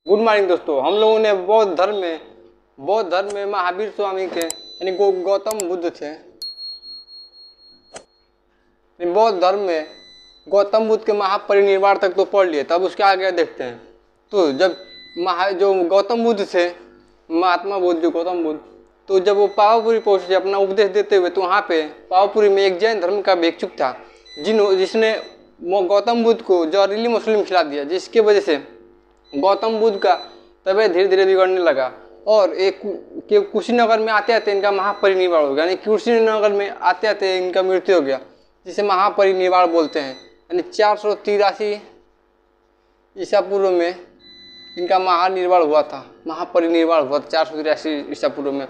Good morning दोस्तों। हम लोगों ने बौद्ध धर्म में महावीर स्वामी के यानी गौतम बुद्ध थे। बौद्ध धर्म में गौतम बुद्ध के महापरिनिर्वाण तक तो पढ़ लिए, तब उसके आगे देखते हैं। तो जब जो गौतम बुद्ध थे, महात्मा बुद्ध जो गौतम बुद्ध, तो जब वो पावापुरी पहुंचे अपना उपदेश देते हुए, तो वहाँ पे पावापुरी में एक जैन धर्म का भिक्षुक था जिसने गौतम बुद्ध को जहरीली मुस्लिम खिला दिया, जिसके वजह से गौतम बुद्ध का तबीयत धीरे धीरे बिगड़ने लगा। और एक कुशीनगर में आते आते इनका महापरिनिर्वाण हो गया, यानी कुशीनगर में आते आते इनका मृत्यु हो गया, जिसे महापरिनिर्वाण बोलते हैं। यानी 483 ईसा पूर्व में इनका महापरिनिर्वाण हुआ था 483 ईसा पूर्व में।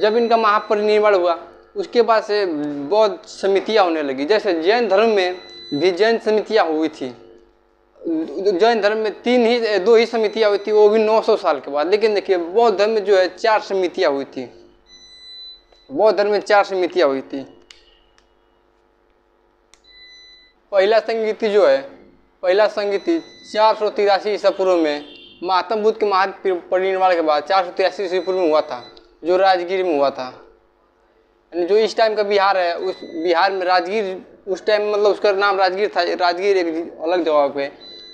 जब इनका महापरिनिर्वाण हुआ, उसके बाद से बौद्ध समितियाँ होने लगी। जैसे जैन धर्म में भी जैन समितियाँ हुई थी। जैन धर्म में 2 ही समितियाँ हुई थी, वो भी 900 साल के बाद। लेकिन देखिए, बौद्ध धर्म में जो है 4 समितियाँ हुई थी। बौद्ध धर्म में 4 समितियाँ हुई थी। पहला संगीति 483 ईसा पूर्व में महात्मा बुद्ध के महापरिनिर्वाण के बाद 483 ईसा पूर्व में हुआ था, जो राजगीर में हुआ था। यानी जो इस टाइम का बिहार है, उस बिहार में राजगीर उस टाइम मतलब उसका नाम राजगीर था। राजगीर एक अलग जगह पे,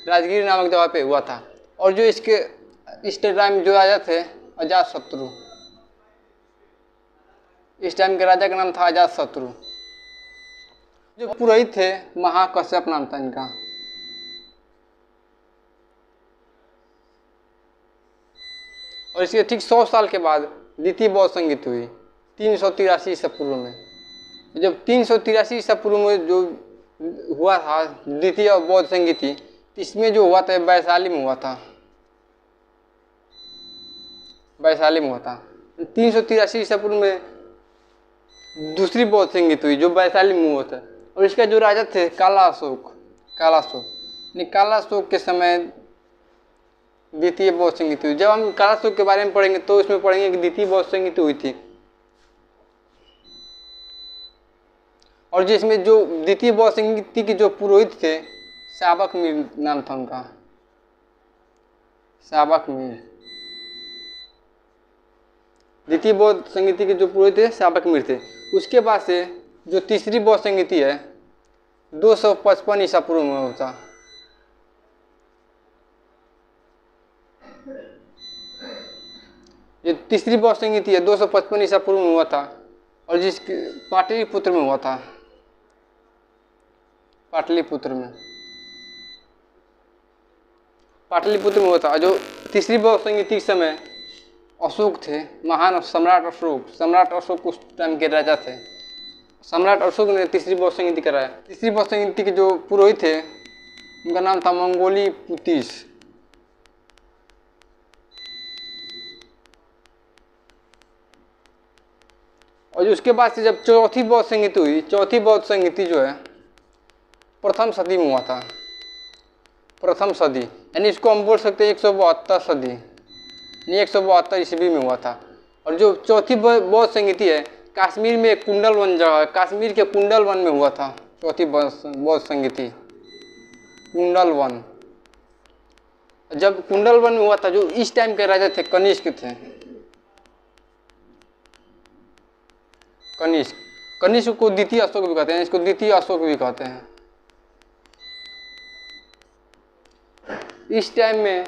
राजगीर नामक जगह पे हुआ था। और जो इस टाइम जो राजा थे अजातशत्रु, इस टाइम के राजा का नाम था अजातशत्रु। जो पुरोहित थे महाकश्यप नाम था इनका। और इसके ठीक 100 साल के बाद द्वितीय बौद्ध संगीति हुई 383 ईसा पूर्व में। जब 383 ईसा पूर्व में जो हुआ था द्वितीय बौद्ध संगीति, इसमें जो हुआ था वैशाली में हुआ था। 383 ईसा पूर्व में दूसरी बौद्ध संगीत हुई, जो वैशाली में हुआ था। और इसका जो राजा थे काला अशोक के समय द्वितीय बौद्ध संगीत हुई। जब हम काला अशोक के बारे में पढ़ेंगे तो इसमें पढ़ेंगे कि द्वितीय बौद्ध संगीत हुई थी। और जिसमें जो द्वितीय बौद्ध संगीति के जो पुरोहित थे, शाबक मीर नाम था उनका, शाबक मीर। द्वितीय बौद्ध संगीति के जो पुरोहित थे शाबक मीर थे। उसके बाद से जो तीसरी बौद्ध संगीति है 255 ईसा पूर्व में होता। ये तीसरी बौद्ध संगीति है 255 ईसा पूर्व में हुआ था, और जिसके पाटलिपुत्र में हुआ था। पाटलिपुत्र में हुआ था। जो तीसरी बौद्ध संगीति के समय अशोक थे, महान सम्राट अशोक उस टाइम के राजा थे। सम्राट अशोक ने तीसरी बौद्ध संगीति कराया। तीसरी बौद्ध संगीति के जो पुरोहित थे उनका नाम था मंगोली पुतीस। और उसके बाद से जब चौथी बौद्ध संगीति हुई, चौथी बौद्ध संगीति जो है प्रथम सदी में हुआ था। प्रथम सदी यानी इसको हम बोल सकते हैं 172 सदी, 172 ईस्वी में हुआ था। और जो चौथी बौद्ध संगीति है कश्मीर में एक कुंडलवन जगह है, कश्मीर के कुंडलवन में हुआ था चौथी बौद्ध संगीति। कुंडलवन, जब कुंडलवन में हुआ था, जो इस टाइम के राजा थे कनिष्क थे। कनिष्क को द्वितीय अशोक भी कहते हैं, इसको द्वितीय अशोक भी कहते हैं। इस टाइम में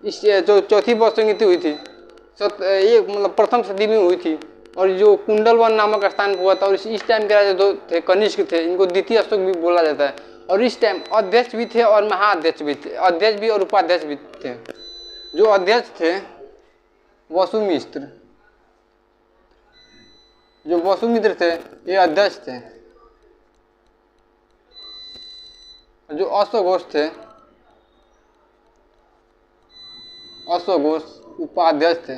इस जो चौथी बौद्ध संगीति हुई थी ये मतलब प्रथम सदी में हुई थी। और जो कुंडलवन नामक स्थान पर हुआ था। और इस टाइम के राजा जो थे कनिष्क थे, इनको द्वितीय अशोक भी बोला जाता है। और इस टाइम अध्यक्ष भी थे और महाअध्यक्ष भी थे, अध्यक्ष भी और उपाध्यक्ष भी थे। जो अध्यक्ष थे वसुमित्र, थे ये अध्यक्ष थे। जो अश्वघोष थे, उपाध्यक्ष थे।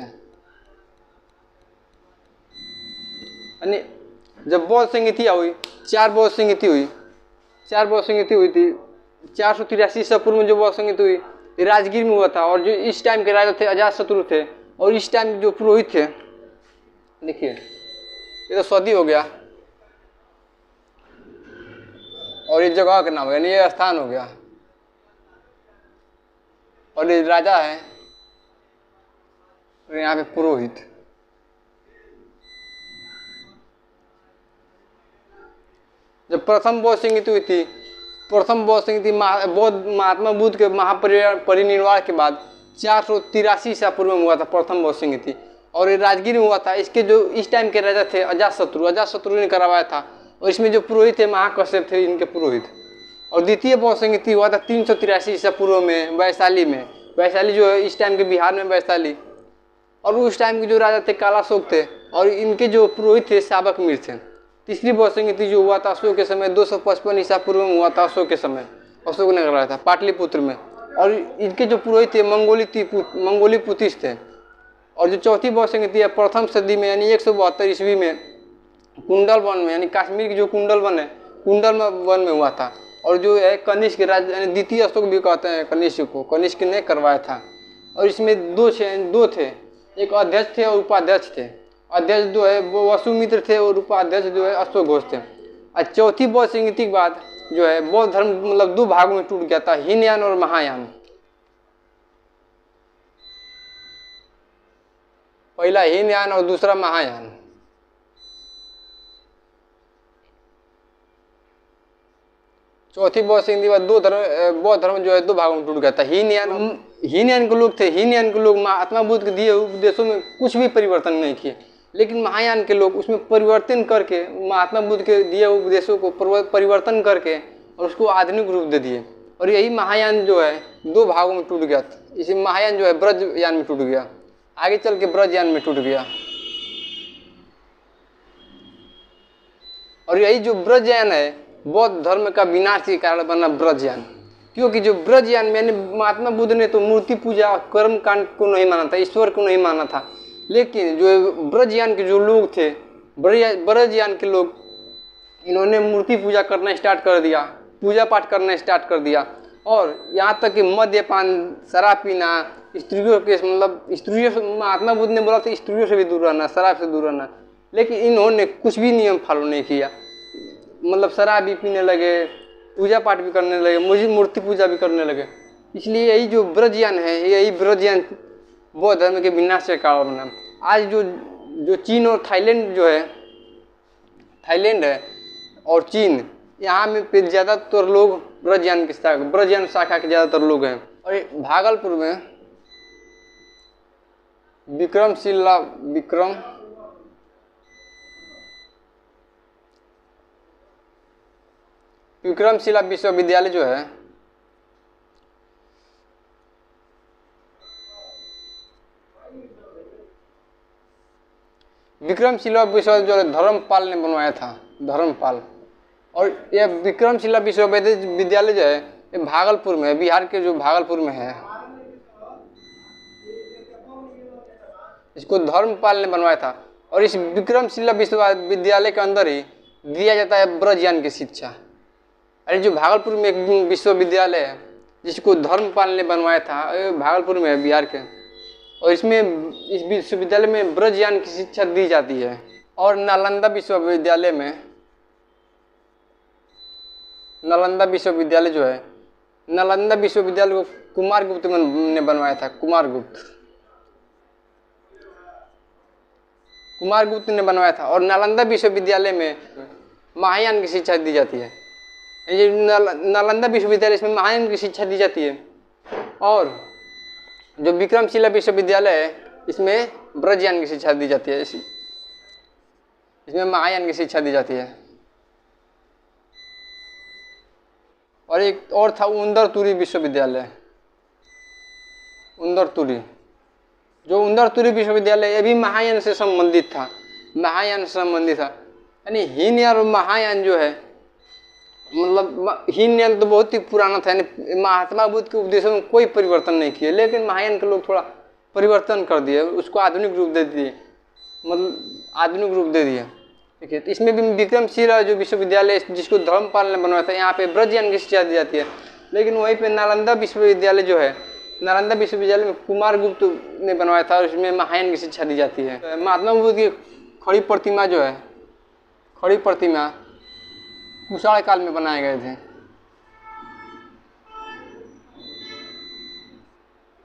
यानी जब बौद्ध संगीति हुई, 4 बौद्ध संगीति हुई थी। 483 ईसा पूर्व में जो बौद्ध संगीति हुई राजगीर में हुआ था। और जो इस टाइम के राजा थे अजातशत्रु थे। और इस टाइम जो पुरोहित थे, देखिए ये तो सदी हो गया, और ये जगह का नाम है, यानी ये स्थान हो गया। और ये राजा है और यहाँ पे पुरोहित। जब प्रथम बौद्ध संगीति हुई थी, प्रथम बौद्ध संगीति बौद्ध महात्मा बुद्ध के महापरिनिर्वाण के बाद 483 ईसा पूर्व में हुआ था प्रथम बौद्ध संगीति, और ये राजगीर में हुआ था। इसके जो इस टाइम के राजा थे अजातशत्रु ने करवाया था, और इसमें जो पुरोहित थे महाकश्यप थे इनके पुरोहित। और द्वितीय बौद्ध संगीति हुआ था 383 ईसा पूर्व में वैशाली में। वैशाली जो है इस टाइम के बिहार में वैशाली। और उस टाइम के जो राजा थे कालाशोक थे, और इनके जो पुरोहित थे साबक मीर थे। तीसरी बौद्ध संगीति जो हुआ था अशोक के समय 255 ईसा पूर्व में हुआ था। अशोक के समय अशोक ने कराया था पाटलिपुत्र में। और इनके जो पुरोहित थे मंगोली पुतिस थे। और जो चौथी बौद्ध संगीति है प्रथम सदी में यानी 172 ईस्वी में कुंडल वन में, यानी कश्मीर की जो कुंडल वन है कुंडल वन में हुआ था। और जो है कनिष्क राज यानी द्वितीय अशोक भी कहते हैं कनिष्क को, कनिष्क ने करवाया था। और इसमें दो थे, एक अध्यक्ष थे और उपाध्यक्ष थे। अध्यक्ष जो है वो वसुमित्र थे और उपाध्यक्ष जो है अशोक घोष थे। और चौथी बौद्ध संगीति के बाद जो है बौद्ध धर्म मतलब 2 भागों में टूट गया था, हीनयान और महायान। पहला हीनयान और दूसरा महायान। चौथी बौद्ध संगीति के बाद बौद्ध धर्म जो है 2 भागों में टूट गया था। हीनयान के लोग थे, हीनयान के लोग महात्मा बुद्ध के दिए उपदेशों में कुछ भी परिवर्तन नहीं किए, लेकिन महायान के लोग उसमें परिवर्तन करके महात्मा बुद्ध के दिए उपदेशों को परिवर्तन करके और उसको आधुनिक रूप दे दिए। और यही महायान जो है 2 भागों में टूट गया था। इसी महायान जो है ब्रजयान में टूट गया, आगे चल के ब्रजयान में टूट गया। और यही जो ब्रजयान है बौद्ध धर्म का विनाश के कारण बना ब्रजयान। क्योंकि जो ब्रजयान में महात्मा बुद्ध ने तो मूर्ति पूजा और कर्म कांड को नहीं माना था, ईश्वर को नहीं माना था, लेकिन जो ब्रजयान के जो लोग थे ब्रजयान के लोग इन्होंने मूर्ति पूजा करना स्टार्ट कर दिया, पूजा पाठ करना स्टार्ट कर दिया। और यहाँ तक कि मद्यपान, शराब पीना, स्त्रियों के मतलब स्त्रियों से महात्मा बुद्ध ने बोला था स्त्रियों से भी दूर रहना, शराब से दूर रहना, लेकिन इन्होंने कुछ भी नियम फॉलो नहीं किया। मतलब शराब भी पीने लगे, पूजा पाठ भी करने लगे, मुझे मूर्ति पूजा भी करने लगे। इसलिए यही जो ब्रजयान है, यही ब्रजयान बौद्ध धर्म के विनाश का कारण बना। आज जो चीन और थाईलैंड जो है, थाईलैंड है और चीन, यहाँ में पे ज़्यादातर लोग ब्रजयान शाखा के ज़्यादातर लोग हैं। और भागलपुर में विक्रमशिला विश्वविद्यालय जो है विक्रमशिला विश्वविद्यालय धर्मपाल ने बनवाया था, धर्मपाल। और यह विक्रमशिला विश्वविद्यालय जो है ये भागलपुर में है, बिहार के जो भागलपुर में है। इसको धर्मपाल ने बनवाया था। और इस विक्रमशिला विश्वविद्यालय के अंदर ही दिया जाता है ब्रजयान की शिक्षा। अरे जो भागलपुर में एक विश्वविद्यालय है जिसको धर्मपाल ने बनवाया था, भागलपुर में है बिहार के। और इसमें इस विश्वविद्यालय में ब्रजयान की शिक्षा दी जाती है। और नालंदा विश्वविद्यालय जो है, नालंदा विश्वविद्यालय को कुमार गुप्त ने बनवाया था। कुमार गुप्त ने बनवाया था। और नालंदा विश्वविद्यालय में महायान की शिक्षा दी जाती है। ये नालंदा विश्वविद्यालय, इसमें महायान की शिक्षा दी जाती है। और जो विक्रमशिला विश्वविद्यालय है इसमें ब्रजयान की शिक्षा दी जाती है, इसमें महायान की शिक्षा दी जाती है। और एक और था उंदरतुरी विश्वविद्यालय, उंदरतुरी विश्वविद्यालय, ये भी महायान से संबंधित था, यानी हीनयान और महायान जो है, मतलब हीनयान तो बहुत ही पुराना था, यानी महात्मा बुद्ध के उपदेशों में कोई परिवर्तन नहीं किए, लेकिन महायान के लोग थोड़ा परिवर्तन कर दिए, उसको आधुनिक रूप दे दिए, ठीक है। तो इसमें भी विक्रमशिला जो विश्वविद्यालय जिसको धर्मपाल ने बनवाया था, यहाँ पे ब्रजयान की शिक्षा दी जाती है। लेकिन वहीं पे नालंदा विश्वविद्यालय जो है, नालंदा विश्वविद्यालय में कुमार गुप्त ने बनवाया था और इसमें महायान की शिक्षा दी जाती है। महात्मा बुद्ध की खड़ी प्रतिमा जो है, खड़ी प्रतिमा कुषाण काल में बनाए गए थे।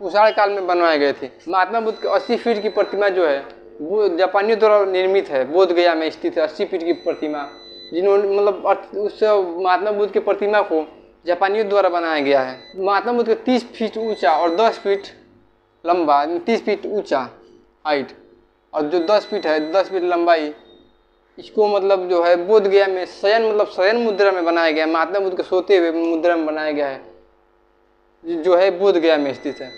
कुषाण काल में बनवाए गए थे। महात्मा बुद्ध के 80 फीट की प्रतिमा जो है वो जापानियों द्वारा निर्मित है, बोध गया में स्थित है 80 फीट की प्रतिमा, जिन्होंने मतलब उस महात्मा बुद्ध की प्रतिमा को जापानियों द्वारा बनाया गया है। महात्मा बुद्ध का 30 फीट ऊंचा और 10 फीट लंबा, 30 फीट ऊंचा हाइट और जो 10 फीट है 10 फीट लंबाई, इसको मतलब जो है बोध गया में शयन मुद्रा में बनाया गया है। महात्मा बुद्ध के सोते हुए मुद्रा में बनाया गया है, जो है बोध गया में स्थित है।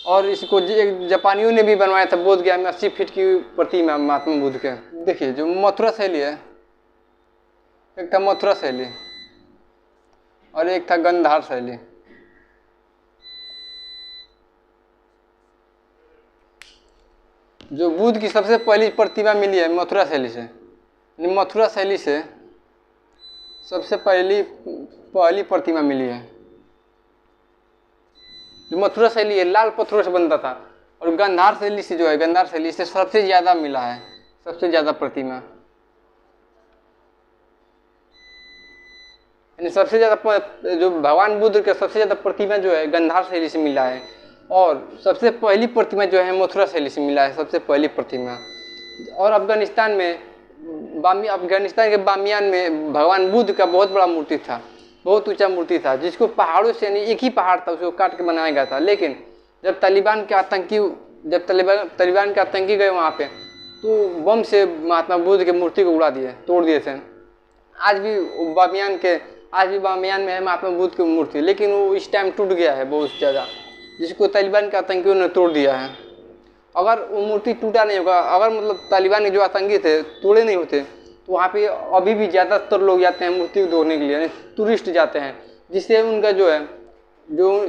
और इसको जापानियों ने भी बनवाया था बोध गया में 80 फीट की प्रतिमा महात्मा बुद्ध के। देखिए जो मथुरा शैली है, एक था मथुरा शैली और एक था गंधार शैली। जो बुद्ध की सबसे पहली प्रतिमा मिली है मथुरा शैली से, मथुरा शैली से सबसे पहली प्रतिमा मिली है। जो मथुरा शैली है लाल पत्थरों से बनता था, और गंधार शैली से जो है गंधार शैली से सबसे ज़्यादा मिला है, सबसे ज़्यादा प्रतिमा, यानी सबसे ज़्यादा जो भगवान बुद्ध के सबसे ज़्यादा प्रतिमा जो है गंधार शैली से मिला है, और सबसे पहली प्रतिमा जो है मथुरा शैली से मिला है, सबसे पहली प्रतिमा। और अफगानिस्तान के बामियान में भगवान बुद्ध का बहुत बड़ा मूर्ति था, बहुत ऊंचा मूर्ति था, जिसको पहाड़ों से यानी एक ही पहाड़ था उसको काट के बनाया गया था। लेकिन जब तालिबान के आतंकी गए वहाँ पे, तो बम से महात्मा बुद्ध के मूर्ति को उड़ा दिए, तोड़ दिए थे। आज भी बामियान में है महात्मा बुद्ध की मूर्ति, लेकिन वो इस टाइम टूट गया है बहुत ज़्यादा, जिसको तालिबान के आतंकियों ने तोड़ दिया है। अगर वो मूर्ति टूटा नहीं होगा, अगर मतलब तालिबान के जो आतंकी थे तोड़े नहीं होते, तो वहाँ पे अभी भी ज़्यादातर लोग जाते हैं मूर्ति को देखने के लिए, यानी टूरिस्ट जाते हैं, जिससे उनका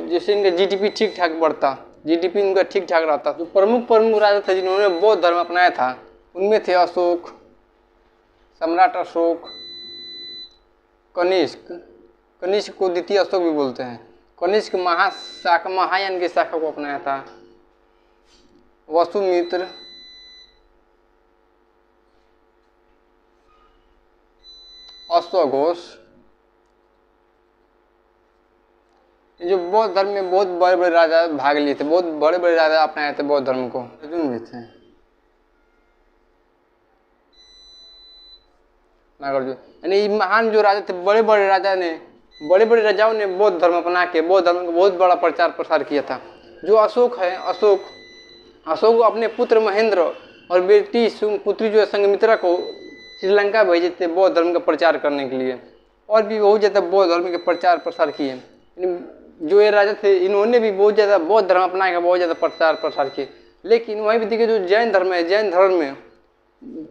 जिससे इनका जीडीपी ठीक ठाक बढ़ता, जीडीपी उनका ठीक ठाक रहता। जो प्रमुख राजा थे जिन्होंने बौद्ध धर्म अपनाया था, उनमें थे अशोक, सम्राट अशोक, कनिष्क को द्वितीय अशोक भी बोलते हैं। कनिष्क महायान की शाखा को अपनाया था। वसुमित्र, अश्वघोष, जो बौद्ध धर्म में बहुत बड़े बड़े राजा भाग लिए थे, बहुत बड़े बड़े राजा अपनाए थे बौद्ध धर्म को। अर्जुन भी थे, नागार्जुन, यानी महान जो राजा थे, बड़े बड़े राजाओं ने बौद्ध धर्म अपना के बौद्ध धर्म का बहुत बड़ा प्रचार प्रसार किया था। जो अशोक है, अशोक अपने पुत्र महेंद्र और बेटी पुत्री जो है संघमित्रा को श्रीलंका भेजे थे बौद्ध धर्म का प्रचार करने के लिए, और भी बहुत ज़्यादा बौद्ध धर्म के प्रचार प्रसार किए। जो ये राजा थे इन्होंने भी बहुत ज़्यादा बौद्ध धर्म अपना के बहुत ज़्यादा प्रचार प्रसार किए। लेकिन वहीं भी देखिए जो जैन धर्म है, जैन धर्म में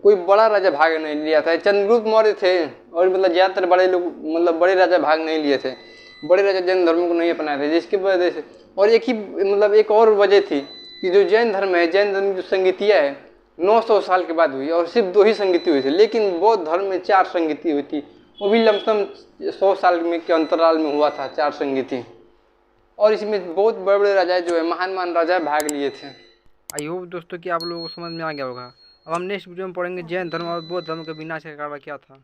कोई बड़ा राजा भाग नहीं लिया था। चंद्रगुप्त मौर्य थे और मतलब ज़्यादातर बड़े लोग मतलब बड़े राजा भाग नहीं लिए थे, बड़े राजा जैन धर्म को नहीं अपनाए थे, जिसकी वजह से और एक और वजह थी कि जो जैन धर्म है, जैन धर्म की जो संगीतियाँ है 900 साल के बाद हुई, और सिर्फ 2 ही संगीति हुई थी। लेकिन बौद्ध धर्म में 4 संगीति हुई थी, वो भी लमसम 100 साल के अंतराल में हुआ था 4 संगीति, और इसमें बहुत बड़े बड़े राजा जो है महान राजा भाग लिए थे। आई होप दोस्तों कि आप लोगों को समझ में आ गया होगा। अब हम नेक्स्ट वीडियो में पढ़ेंगे जैन धर्म और बौद्ध धर्म के विनाश का कारण क्या था।